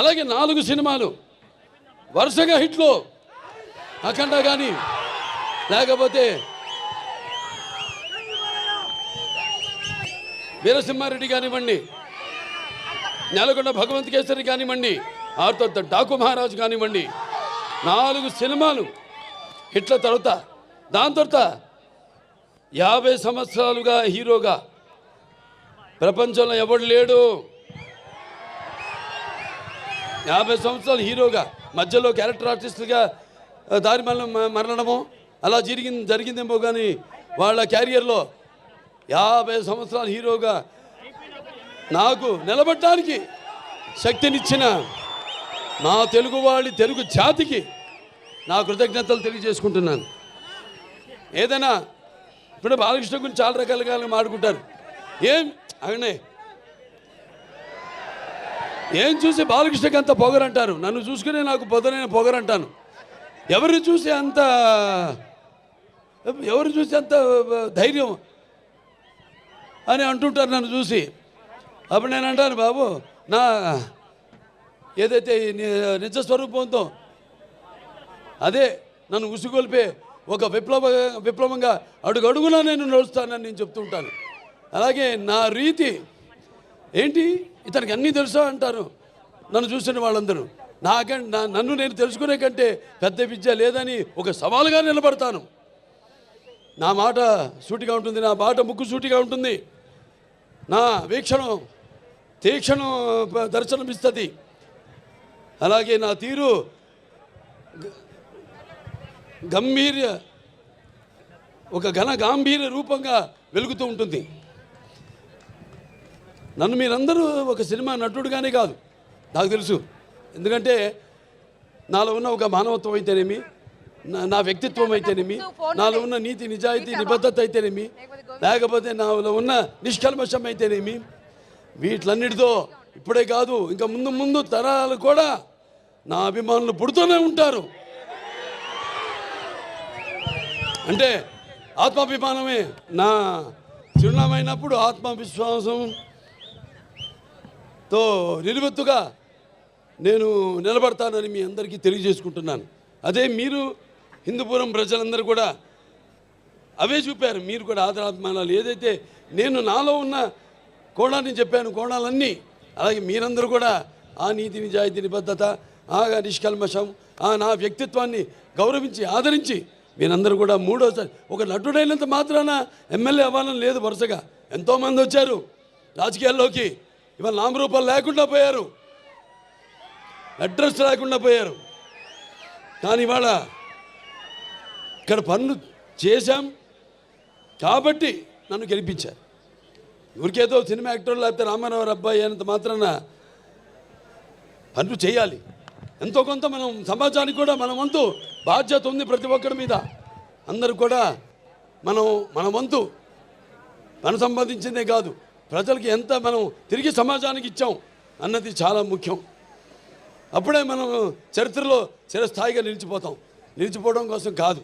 అలాగే 4 సినిమాలు వరుసగా హిట్లు. అఖండ కానీ, లేకపోతే వీరసింహారెడ్డి కానివ్వండి, నెలకొండ భగవంత్ కేసరి కానివ్వండి, ఆ తర్వాత డాకు మహారాజు కానివ్వండి, 4 సినిమాలు హిట్ల తర్వాత దాని తర్వాత 50 సంవత్సరాలుగా హీరోగా ప్రపంచంలో ఎవడు లేడు. 50 సంవత్సరాలు హీరోగా మధ్యలో క్యారెక్టర్ ఆర్టిస్టులుగా దారి మరణమో అలా జరిగిందేమో కానీ వాళ్ళ క్యారియర్లో 50 సంవత్సరాలు హీరోగా నాకు నిలబడటానికి శక్తినిచ్చిన నా తెలుగు జాతికి నా కృతజ్ఞతలు తెలియజేసుకుంటున్నాను. ఏదైనా ఇప్పుడు బాలకృష్ణ గురించి చాలా రకాలుగా మాట్లాడుకుంటారు. ఏం చూసి బాలకృష్ణకి అంత పొగరంటారు, నన్ను చూసుకునే నాకు పొదనైన పొగరంటాను. ఎవరు చూసి అంత ధైర్యం అని అంటుంటారు నన్ను చూసి. అప్పుడు నేను అంటాను, బాబు నా ఏదైతే నిజస్వరూపంతో అదే నన్ను ఉసిగొల్పే ఒక విప్లవంగా అడుగడుగునా నేను నడుస్తానని నేను చెప్తూ ఉంటాను. అలాగే నా రీతి ఏంటి, ఇతనికి అన్నీ తెలుసా అంటారు నన్ను చూసిన వాళ్ళందరూ. నన్ను నేను తెలుసుకునే కంటే పెద్ద విద్య లేదని ఒక సవాలుగా నిలబడతాను. నా మాట సూటిగా ఉంటుంది, నా మాట ముక్కు సూటిగా ఉంటుంది, నా వీక్షణం తీక్షణం దర్శనమిస్తుంది. అలాగే నా తీరు ఒక గాంభీర్య రూపంగా వెలుగుతూ ఉంటుంది. నన్ను మీరందరూ ఒక సినిమా నటుడుగానే కాదు నాకు తెలుసు. ఎందుకంటే నాలో ఉన్న ఒక మానవత్వం అయితేనేమి, నా వ్యక్తిత్వం అయితేనేమి, నాలో ఉన్న నీతి నిజాయితీ నిబద్ధత అయితేనేమి, లేకపోతే నాలో ఉన్న నిష్కల్మషం అయితేనేమి, వీటిలన్నిటితో ఇప్పుడే కాదు ఇంకా ముందు తరాలు కూడా నా అభిమానులు పుడుతూనే ఉంటారు. అంటే ఆత్మాభిమానమే నా చిరునామైనప్పుడు ఆత్మవిశ్వాసంతో నిలువెత్తుగా నేను నిలబడతానని మీ అందరికీ తెలియజేసుకుంటున్నాను. అదే మీరు హిందూపురం ప్రజలందరూ కూడా అవే చూపారు. మీరు కూడా ఆదరాభిమానాలు ఏదైతే నేను నాలో ఉన్న కోణాన్ని చెప్పాను, కోణాలన్నీ అలాగే మీరందరూ కూడా ఆ నీతి నిజాయితీ నిబద్ధత, ఆ నిష్కల్మషం, ఆ నా వ్యక్తిత్వాన్ని గౌరవించి ఆదరించి మీరందరూ కూడా మూడోసారి ఒక నటుడైనంత మాత్రాన ఎమ్మెల్యే అవ్వాలని లేదు. వరుసగా ఎంతోమంది వచ్చారు రాజకీయాల్లోకి, ఇవాళ నామరూపాలు లేకుండా పోయారు, అడ్రస్ లేకుండా పోయారు. కానీ ఇవాళ ఇక్కడ పనులు చేశాం కాబట్టి నన్ను గెలిపించారు. ఊరికేదో సినిమా యాక్టర్ లేకపోతే రామారావు అబ్బాయి అయినంత మాత్రాన పనులు చేయాలి. ఎంతో కొంత మనం సమాజానికి కూడా మన వంతు బాధ్యత ఉంది ప్రతి ఒక్కరి మీద. అందరూ కూడా మన వంతు మనం సంపాదించిందే కాదు, ప్రజలకి ఎంత మనం తిరిగి సమాజానికి ఇచ్చాం అన్నది చాలా ముఖ్యం. అప్పుడే మనం చరిత్రలో చిరస్థాయిగా నిలిచిపోతాం. నిలిచిపోవడం కోసం కాదు.